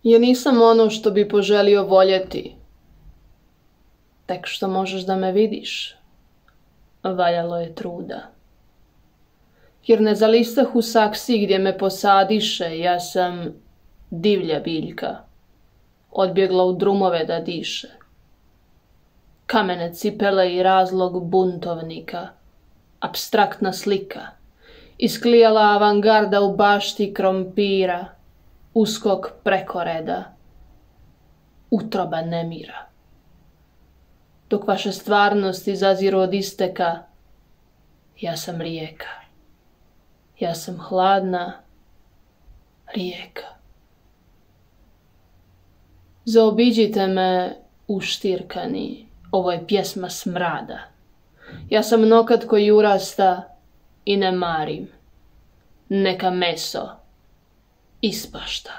Ja nisam ono što bi poželio voljeti, tek što možeš da me vidiš, valjalo je truda. Jer ne zalistah u saksiji gdje me posadiše, ja sam divlja biljka, odbjegla u drumove da diše. Kamene cipele i razlog buntovnika, apstraktna slika, isklijala avangarda u bašti krompira, uskok prekoreda, utroba nemira. Dok vaše stvarnosti izaziru od isteka, ja sam rijeka. Ja sam hladna rijeka. Zaobiđite me, uštirkani, ovo je pjesma smrada. Ja sam nokat koji urasta i ne marim. Neka meso ispašta.